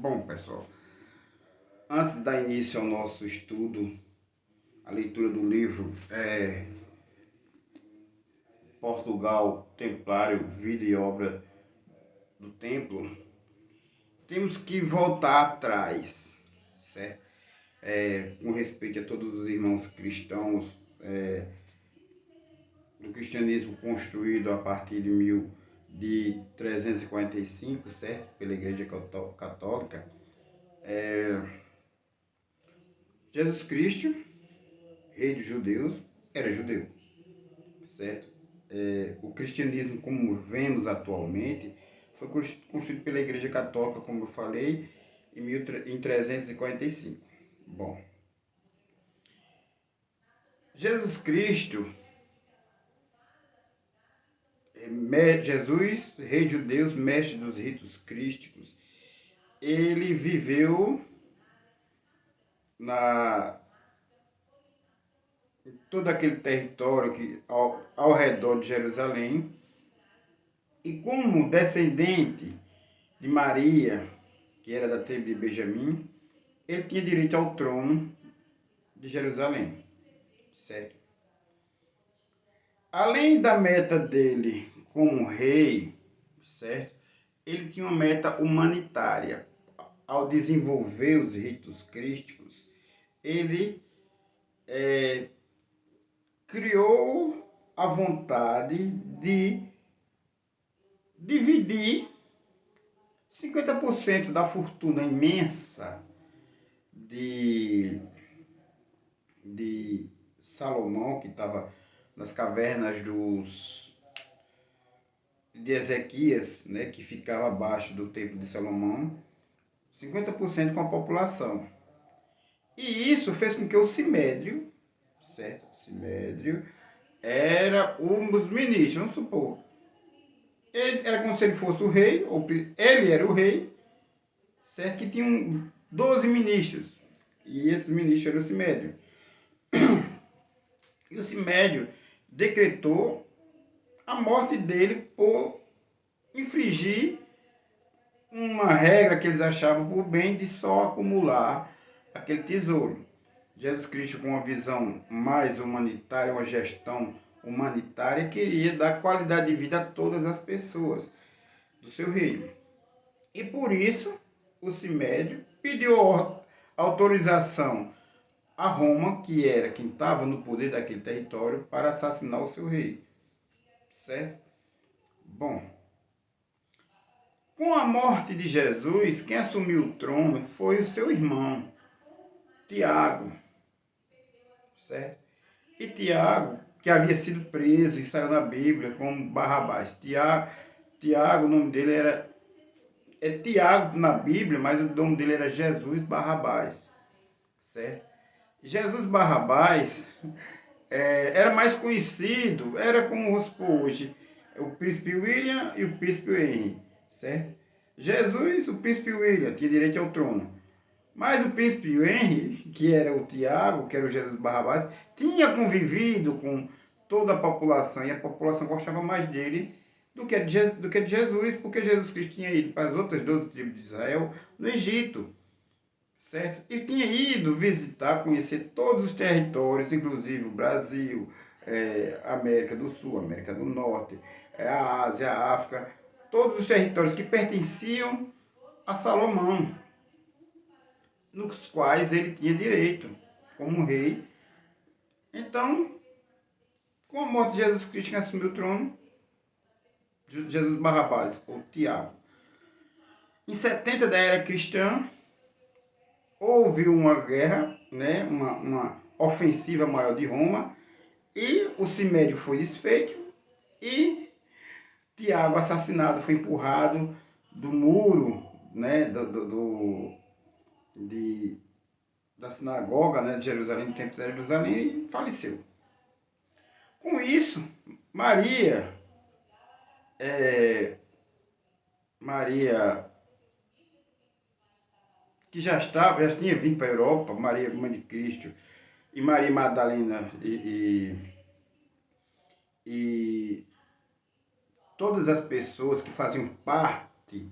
Bom, pessoal, antes de dar início ao nosso estudo, a leitura do livro Portugal Templário, Vida e Obra do Templo, temos que voltar atrás, certo? Com respeito a todos os irmãos cristãos do cristianismo construído a partir de 345, certo? Pela Igreja Católica. Jesus Cristo, rei dos judeus, era judeu, certo? O cristianismo, como vemos atualmente, foi construído pela Igreja Católica, como eu falei, em 345. Bom, Jesus Cristo, Jesus, rei de judeus, mestre dos ritos crísticos, ele viveu em todo aquele território ao redor de Jerusalém, e como descendente de Maria, que era da tribo de Benjamim, ele tinha direito ao trono de Jerusalém, certo? Além da meta dele como rei, certo? Ele tinha uma meta humanitária. Ao desenvolver os ritos crísticos, ele criou a vontade de dividir 50% da fortuna imensa de Salomão, que estava nas cavernas de Ezequias, né, que ficava abaixo do templo de Salomão, 50% com a população. E isso fez com que o Simédrio, certo? O Simédrio era um dos ministros, vamos supor. Ele era como se ele fosse o rei, ou ele era o rei, certo? Que tinham 12 ministros. E esses ministros eram o Simédrio. E o Simédrio decretou a morte dele por infringir uma regra que eles achavam por bem de só acumular aquele tesouro. Jesus Cristo, com uma visão mais humanitária, uma gestão humanitária, queria dar qualidade de vida a todas as pessoas do seu reino. E por isso, o Simédrio pediu autorização a Roma, que era quem estava no poder daquele território, para assassinar o seu rei. Certo? Bom, com a morte de Jesus, quem assumiu o trono foi o seu irmão, Tiago. Certo? E Tiago, que havia sido preso e saiu na Bíblia como Barrabás. Tiago, o nome dele é Tiago na Bíblia, mas o nome dele era Jesus Barrabás. Certo? Jesus Barrabás era mais conhecido, era como hoje, o príncipe William e o príncipe Henry, certo? Jesus, o príncipe William, tinha direito ao trono. Mas o príncipe Henry, que era o Tiago, que era o Jesus Barrabás, tinha convivido com toda a população, e a população gostava mais dele do que de Jesus, porque Jesus Cristo tinha ido para as outras 12 tribos de Israel no Egito, certo? E tinha ido visitar, conhecer todos os territórios, inclusive o Brasil, América do Sul, América do Norte, a Ásia, a África, todos os territórios que pertenciam a Salomão, nos quais ele tinha direito como rei. Então, com a morte de Jesus Cristo, quem assumiu o trono, Jesus Barrabás, ou Tiago. Em 70 da era cristã, houve uma guerra, né, uma ofensiva maior de Roma, e o Simédrio foi desfeito, e Tiago, assassinado, foi empurrado do muro, né, da sinagoga, né, de Jerusalém, do templo de Jerusalém, e faleceu. Com isso, Maria, que já tinha vindo para a Europa, Maria, mãe de Cristo, e Maria Madalena e todas as pessoas que faziam parte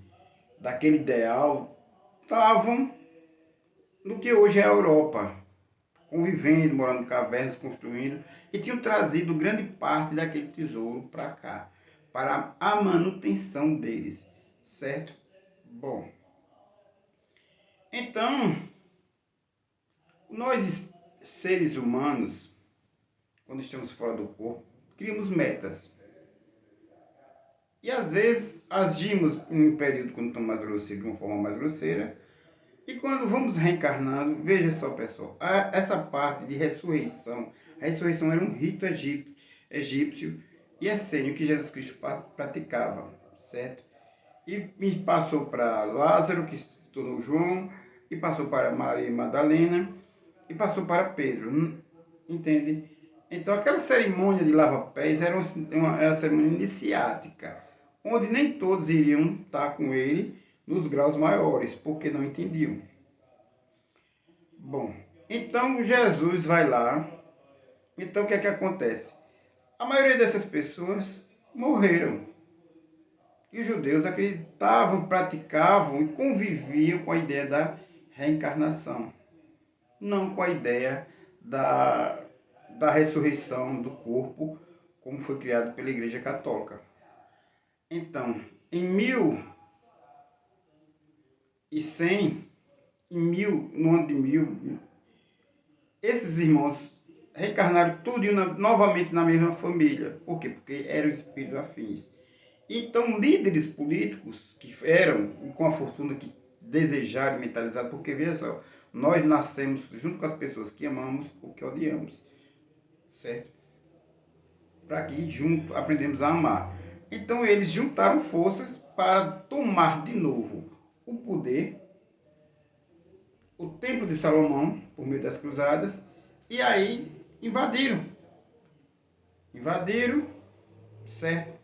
daquele ideal estavam no que hoje é a Europa, convivendo, morando em cavernas, construindo, e tinham trazido grande parte daquele tesouro para cá, para a manutenção deles, certo? Bom, então, nós seres humanos, quando estamos fora do corpo, criamos metas. E às vezes agimos em um período quando estamos mais grosseiros, de uma forma mais grosseira, e quando vamos reencarnando, veja só, pessoal, essa parte de ressurreição, a ressurreição era um rito egípcio e essênio que Jesus Cristo praticava, certo? E me passou para Lázaro, que se tornou João, e passou para Maria Madalena, e passou para Pedro, entende? Então aquela cerimônia de lava-pés era uma cerimônia iniciática, onde nem todos iriam estar com ele nos graus maiores, porque não entendiam. Bom, então Jesus vai lá, então o que é que acontece? A maioria dessas pessoas morreram. E os judeus acreditavam, praticavam e conviviam com a ideia da reencarnação, não com a ideia da ressurreição do corpo, como foi criado pela Igreja Católica. Então, em 1100, no ano de 1000, esses irmãos reencarnaram tudo novamente na mesma família. Por quê? Porque eram espíritos afins. Então, líderes políticos que eram com a fortuna que desejaram e mentalizaram, porque veja só, nós nascemos junto com as pessoas que amamos ou que odiamos, certo? Para que junto aprendemos a amar. Então, eles juntaram forças para tomar de novo o poder, o Templo de Salomão, por meio das cruzadas, e aí invadiram. Invadiram, certo?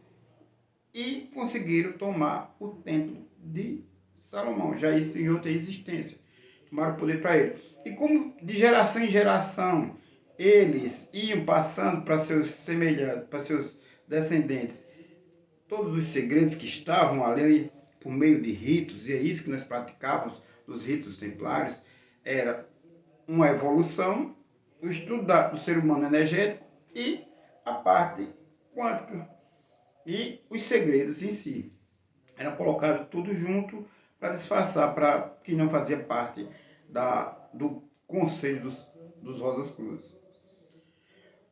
E conseguiram tomar o Templo de Salomão, já isso em outra existência. Tomaram o poder para ele. E como de geração em geração eles iam passando para seus semelhantes, para seus descendentes, todos os segredos que estavam ali por meio de ritos, e é isso que nós praticávamos nos ritos templários, era uma evolução, o estudo do ser humano energético e a parte quântica e os segredos em si. Era colocado tudo junto para disfarçar, para quem não fazia parte do conselho dos Rosas Cruzes.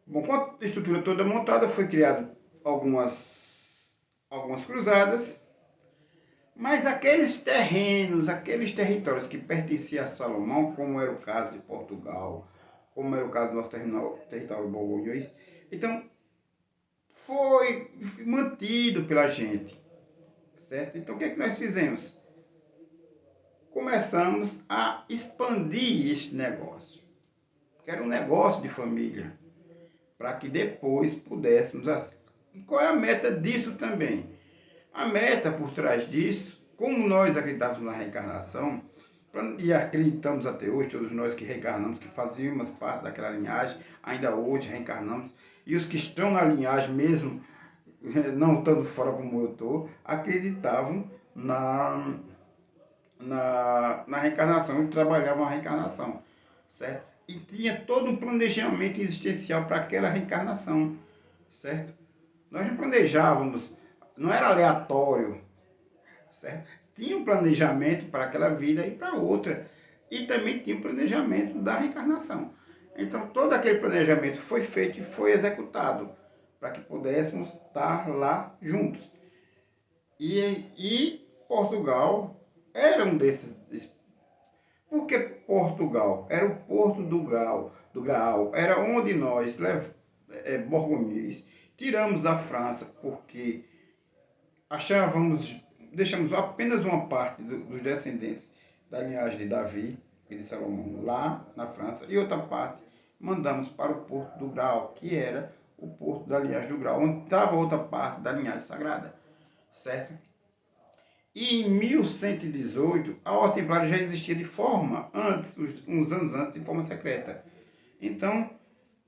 Bom, com a estrutura toda montada, foi criado algumas cruzadas, mas aqueles terrenos, aqueles territórios que pertenciam a Salomão, como era o caso de Portugal, como era o caso do nosso território borgonhês, então foi mantido pela gente, certo? Então o que é que nós fizemos? Começamos a expandir este negócio, que era um negócio de família, para que depois pudéssemos... E qual é a meta disso também? A meta por trás disso, como nós acreditávamos na reencarnação, e acreditamos até hoje, todos nós que reencarnamos, que fazíamos parte daquela linhagem, ainda hoje reencarnamos, e os que estão na linhagem mesmo, não estando fora como eu estou, acreditavam na reencarnação e trabalhavam a reencarnação, certo? E tinha todo um planejamento existencial para aquela reencarnação, certo? Nós não planejávamos, não era aleatório, certo? Tinha um planejamento para aquela vida e para outra. E também tinha um planejamento da reencarnação. Então, todo aquele planejamento foi feito e foi executado para que pudéssemos estar lá juntos. E Portugal era um desses. Por que Portugal? Era o porto do Graal. Era onde nós, borgonhês, tiramos da França, porque deixamos apenas uma parte dos descendentes da linhagem de Davi e de Salomão lá na França, e outra parte mandamos para o Porto do Graal, que era o porto da linhagem do Graal, onde estava outra parte da linhagem sagrada, certo? E em 1118, a Ordem Templária já existia de forma, uns anos antes, de forma secreta. Então,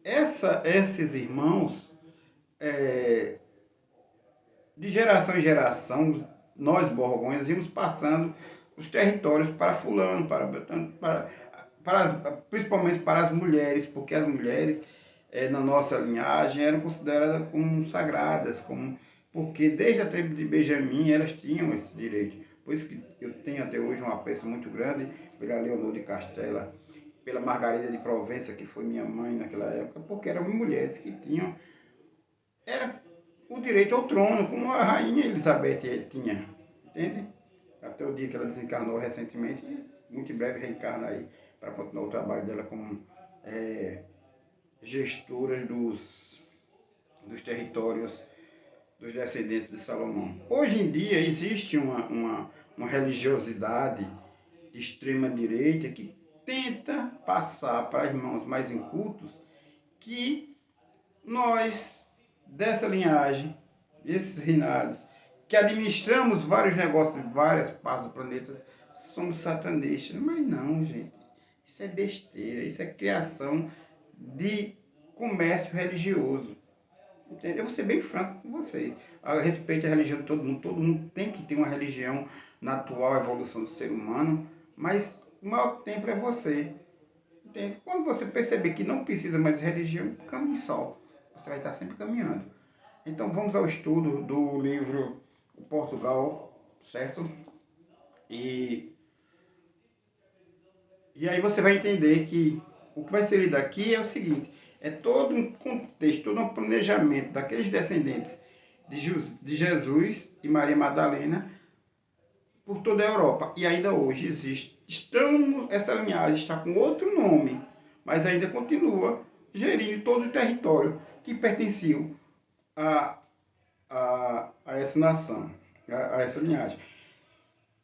esses irmãos, de geração em geração, nós borgonhas íamos passando os territórios para fulano, principalmente para as mulheres, porque as mulheres na nossa linhagem eram consideradas como sagradas, porque desde a tribo de Benjamim elas tinham esse direito. Por isso que eu tenho até hoje um apreço muito grande pela Leonor de Castela, pela Margarida de Provença, que foi minha mãe naquela época, porque eram mulheres que tinham o direito ao trono, como a rainha Elizabeth tinha, entende? Até o dia que ela desencarnou recentemente, e muito em breve reencarna aí, para continuar o trabalho dela como gestoras dos territórios dos descendentes de Salomão. Hoje em dia existe uma religiosidade de extrema direita que tenta passar para irmãos mais incultos que nós, dessa linhagem, esses reinados, que administramos vários negócios em várias partes do planeta, somos satanistas. Mas não, gente. Isso é besteira, isso é criação de comércio religioso. Entendeu? Eu vou ser bem franco com vocês. A respeito à religião de todo mundo tem que ter uma religião na atual evolução do ser humano, mas o maior templo é você. Entende? Quando você perceber que não precisa mais de religião, caminhe só. Você vai estar sempre caminhando. Então vamos ao estudo do livro O Portugal, certo? E aí você vai entender que o que vai ser lido aqui é o seguinte, é todo um contexto, todo um planejamento daqueles descendentes de Jesus e Maria Madalena por toda a Europa. E ainda hoje existe. Essa linhagem está com outro nome, mas ainda continua gerindo todo o território que pertenciam a, a essa nação, a essa linhagem.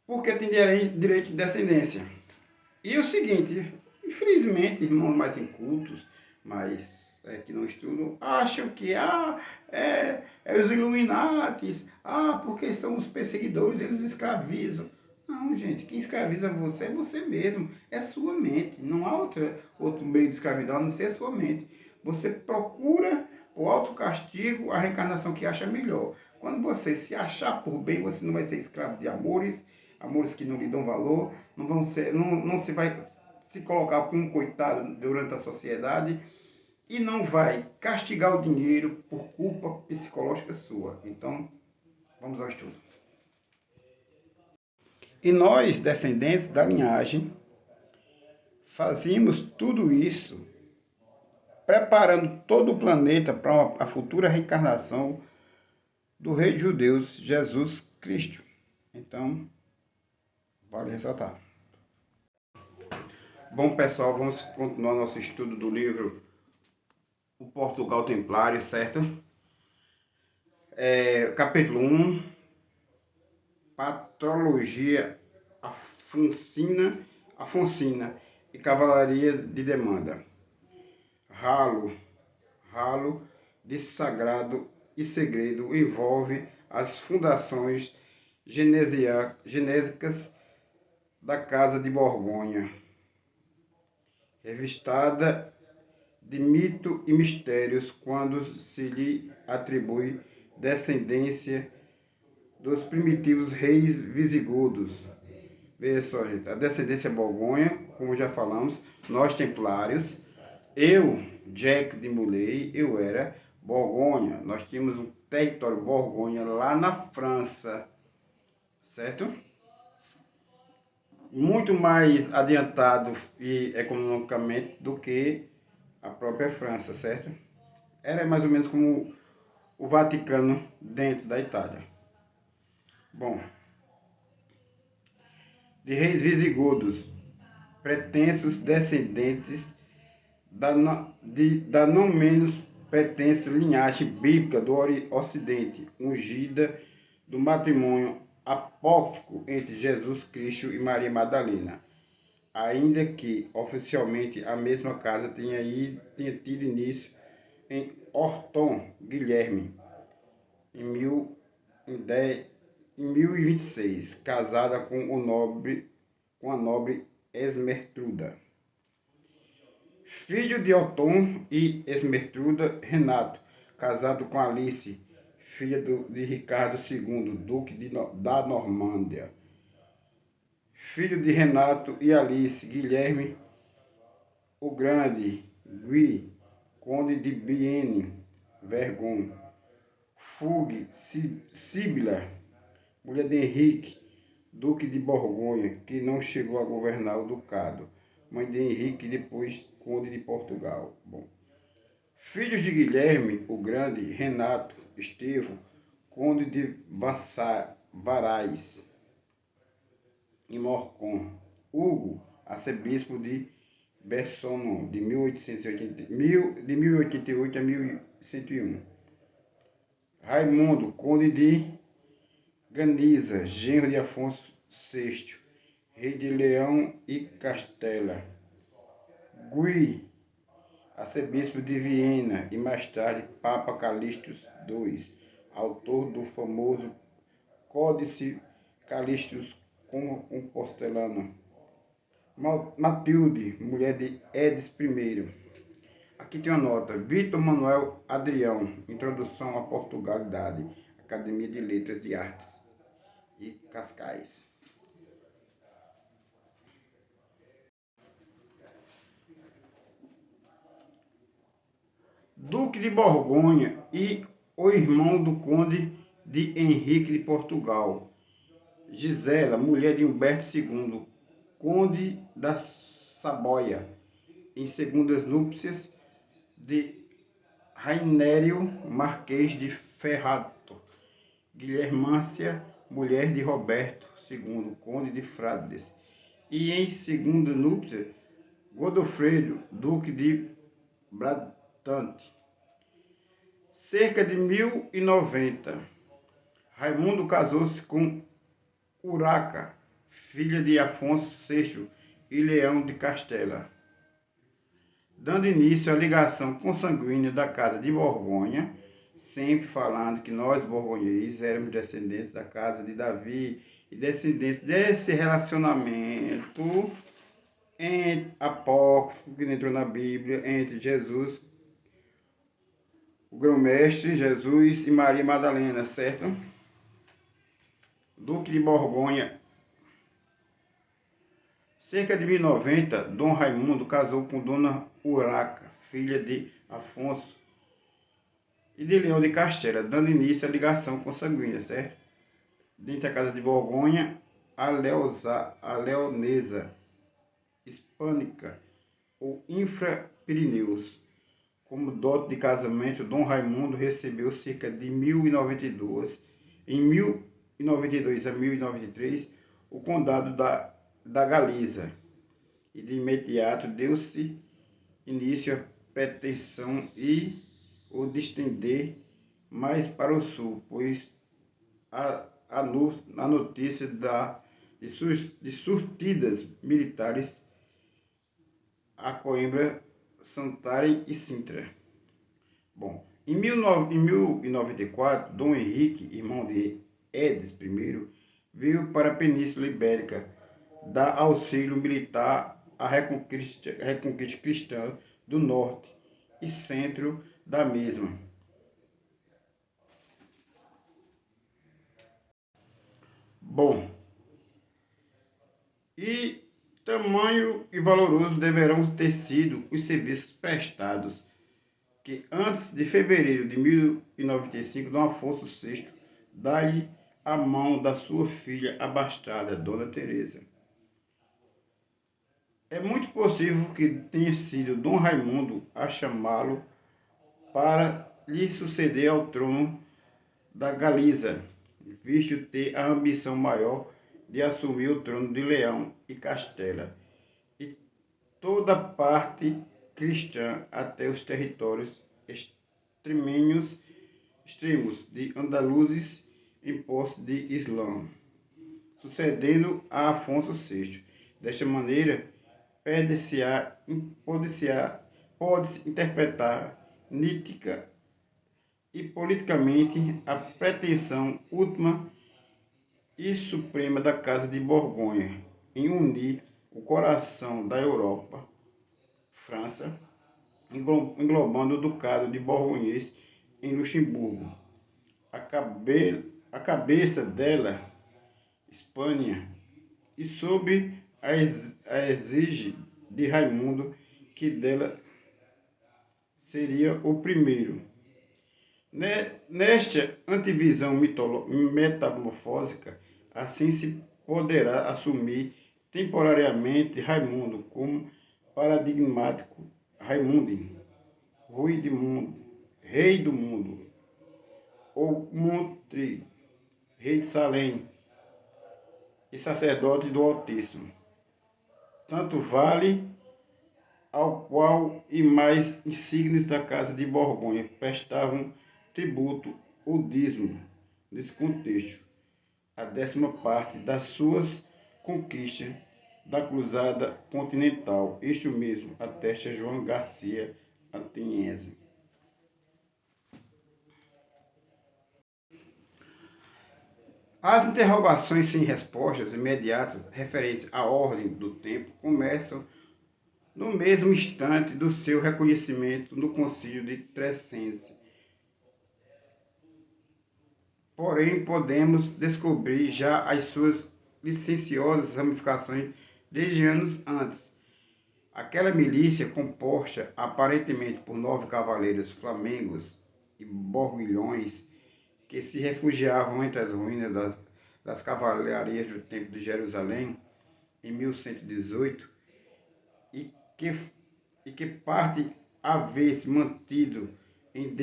Porque tem direito de descendência. E o seguinte, infelizmente, irmãos mais incultos, mas que não estudam, acham que é os Illuminatis, porque são os perseguidores, eles escravizam. Não, gente, quem escraviza você é você mesmo, é sua mente. Não há outro meio de escravidão a não ser a sua mente. Você procura o autocastigo, a reencarnação que acha melhor. Quando você se achar por bem, você não vai ser escravo de amores que não lhe dão valor, não se vai se colocar como um coitado durante a sociedade e não vai castigar o dinheiro por culpa psicológica sua. Então, vamos ao estudo. E nós, descendentes da linhagem, fazíamos tudo isso preparando todo o planeta para a futura reencarnação do Rei de Judeus, Jesus Cristo. Então, vale ressaltar. Bom, pessoal, vamos continuar nosso estudo do livro O Portugal Templário, certo? Capítulo 1, Patrologia Afonsina e Cavalaria de Demanda. Ralo de sagrado e segredo envolve as fundações genésicas da Casa de Borgonha, revistada de mito e mistérios quando se lhe atribui descendência dos primitivos reis visigodos. Veja só, gente, a descendência Borgonha, como já falamos, nós templários, eu, Jack de Molay, eu era Borgonha. Nós tínhamos um território Borgonha lá na França, certo? Muito mais adiantado e economicamente do que a própria França, certo? Era mais ou menos como o Vaticano dentro da Itália. Bom, de reis visigodos, pretensos descendentes da não menos pretensa linhagem bíblica do Ocidente, ungida do matrimônio apócrifo entre Jesus Cristo e Maria Madalena, ainda que oficialmente a mesma casa tenha tido início em Orton Guilherme, em 1026, casada com a nobre Esmertruda. Filho de Otom e Esmertruda, Renato, casado com Alice, filha de Ricardo II, duque da Normândia. filho de Renato e Alice, Guilherme o Grande, Gui, conde de Brienne, Vergon, Fugue, Síbila, mulher de Henrique, duque de Borgonha, que não chegou a governar o ducado, mãe de Henrique e depois conde de Portugal. Bom. Filhos de Guilherme o Grande, Renato, Estevão, conde de Varais, em Morcom, Hugo, arcebispo de Bersonon, de 1088 a 1101. Raimundo, conde de Ganiza, genro de Afonso VI, rei de Leão e Castela. Gui, arcebispo de Viena e mais tarde Papa Calixto II, autor do famoso Códice Calixtus Compostelano. Matilde, mulher de Edes I. Aqui tem uma nota. Vitor Manuel Adrião, Introdução à Portugalidade, Academia de Letras de Artes e Cascais. Duque de Borgonha e o irmão do conde de Henrique de Portugal. Gisela, mulher de Humberto II, conde da Saboia, em segundas núpcias de Rainério, marquês de Ferrato. Guilhermância, mulher de Roberto II, conde de Frades. E em segunda núpcia, Godofredo, duque de Brabante. Cerca de 1090, Raimundo casou-se com Uraca, filha de Afonso VI e Leão de Castela, dando início à ligação consanguínea da Casa de Borgonha, sempre falando que nós, borgonheses, éramos descendentes da casa de Davi e descendentes desse relacionamento apócrifo que entrou na Bíblia entre Jesus, o grão-mestre Jesus e Maria Madalena, certo? Duque de Borgonha. Cerca de 1090, Dom Raimundo casou com Dona Uraca, filha de Afonso e de Leão de Castela, dando início à ligação consanguínea, certo? Dentre a Casa de Borgonha, a Leonesa Hispânica ou Infra-Pirineus. Como dote de casamento, Dom Raimundo recebeu cerca de 1092, em 1092 a 1093, o condado da Galiza, e de imediato deu-se início à pretensão e o de estender mais para o sul, pois a notícia de surtidas militares a Coimbra, Santarém e Sintra. Bom, em 1094, Dom Henrique, irmão de Edes I, veio para a Península Ibérica dar auxílio militar à reconquista cristã do norte e centro da mesma. Bom, e tamanho e valoroso deverão ter sido os serviços prestados que antes de fevereiro de 1095, Dom Afonso VI dá-lhe a mão da sua filha abastada, Dona Teresa. É muito possível que tenha sido Dom Raimundo a chamá-lo para lhe suceder ao trono da Galiza, visto ter a ambição maior de assumir o trono de Leão e Castela e toda a parte cristã até os territórios extremos de Andaluzes em posse de Islã, sucedendo a Afonso VI. Desta maneira, pode-se interpretar nítida e politicamente a pretensão última e suprema da Casa de Borgonha em unir o coração da Europa, França, englobando o Ducado de Borgonhês em Luxemburgo. A cabeça dela, Espanha, e sob a exige de Raimundo, que dela seria o primeiro. Nesta antivisão metamorfósica, assim se poderá assumir temporariamente Raimundo como paradigmático Raimundo, rei do mundo, ou Montre, rei de Salém e sacerdote do Altíssimo. Tanto vale ao qual e mais insígnios da casa de Borgonha prestavam tributo ou dízimo, nesse contexto, a 10ª parte das suas conquistas da cruzada continental. Isto mesmo atesta João Garcia Antenese. As interrogações sem respostas imediatas referentes à ordem do tempo começam no mesmo instante do seu reconhecimento no Concílio de Trescense. Porém, podemos descobrir já as suas licenciosas ramificações desde anos antes. Aquela milícia, composta aparentemente por 9 cavaleiros flamengos e borguilhões, que se refugiavam entre as ruínas das cavalarias do Templo de Jerusalém, em 1118, e que parte haver se mantido em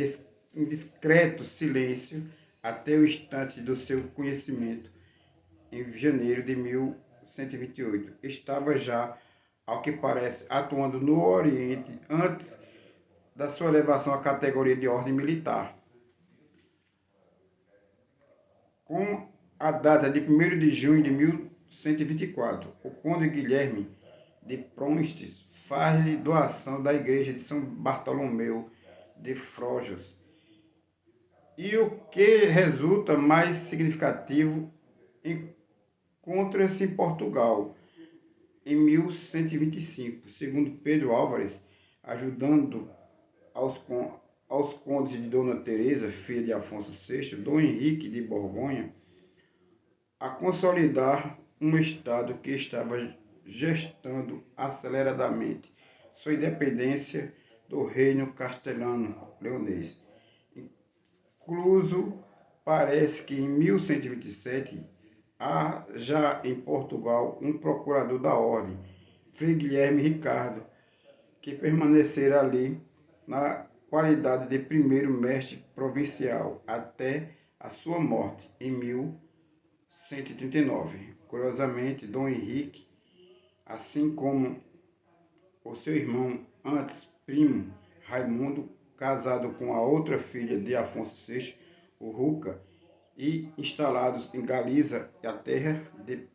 discreto silêncio até o instante do seu conhecimento, em janeiro de 1128. Estava já, ao que parece, atuando no Oriente antes da sua elevação à categoria de ordem militar. Com a data de 1º de junho de 1124, o conde Guilherme de Pronstes faz-lhe doação da igreja de São Bartolomeu de Frógios. E o que resulta mais significativo, encontra-se em Portugal, em 1125, segundo Pedro Álvares, ajudando aos condes de Dona Teresa, filha de Afonso VI, Dom Henrique de Borgonha, a consolidar um Estado que estava gestando aceleradamente sua independência do reino castelhano-leonês. Incluso, parece que em 1127 há já em Portugal um procurador da ordem, Frei Guilherme Ricardo, que permanecerá ali na qualidade de primeiro mestre provincial até a sua morte em 1139. Curiosamente, Dom Henrique, assim como o seu irmão antes primo Raimundo, casado com a outra filha de Afonso VI, Urruca, e instalados em Galiza, a terra de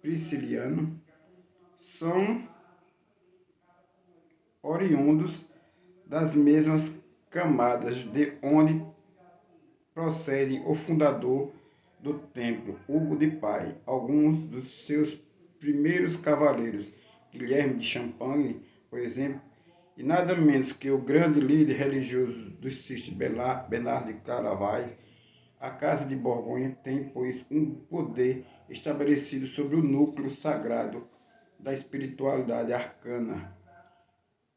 Prisciliano, são oriundos das mesmas camadas de onde procede o fundador do templo, Hugo de Pai. Alguns dos seus primeiros cavaleiros, Guilherme de Champagne, por exemplo, e nada menos que o grande líder religioso dos cistos, Bernardo de Claraval. A Casa de Borgonha tem, pois, um poder estabelecido sobre o núcleo sagrado da espiritualidade arcana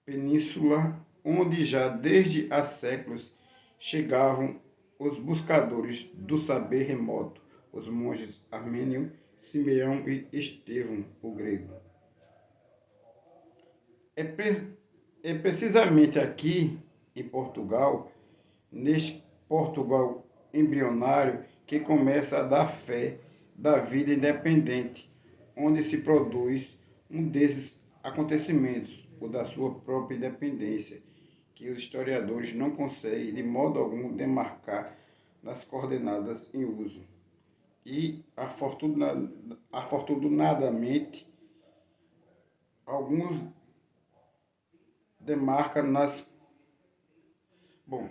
península, onde já desde há séculos chegavam os buscadores do saber remoto, os monges Armênio, Simeão e Estevão, o grego. É precisamente aqui, em Portugal, neste Portugal embrionário, que começa a dar fé da vida independente, onde se produz um desses acontecimentos, o da sua própria independência, que os historiadores não conseguem de modo algum demarcar nas coordenadas em uso. E, afortunadamente, alguns demarcam nas... Bom,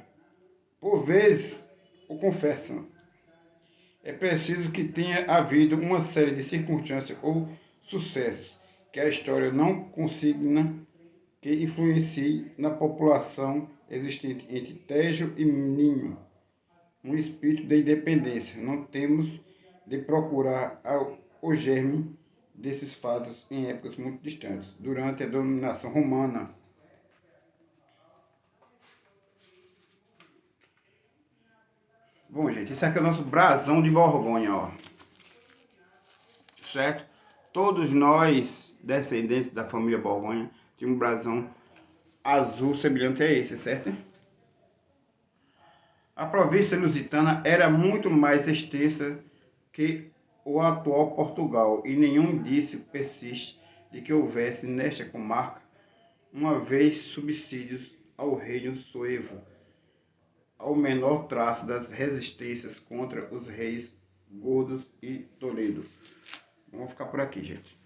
por vezes, o confessam. É preciso que tenha havido uma série de circunstâncias ou sucessos que a história não consigna que influencie na população existente entre Tejo e Minho um espírito de independência. Não temos de procurar o germe desses fatos em épocas muito distantes, durante a dominação romana. Bom, gente, isso aqui é o nosso brasão de Borgonha, ó. Certo? Todos nós, descendentes da família Borgonha, tínhamos um brasão azul semelhante a esse, certo? A província lusitana era muito mais extensa que o atual Portugal e nenhum indício persiste de que houvesse nesta comarca uma vez subsídios ao reino suevo, ao menor traço das resistências contra os reis Gordos e Toledo. Vamos ficar por aqui, gente.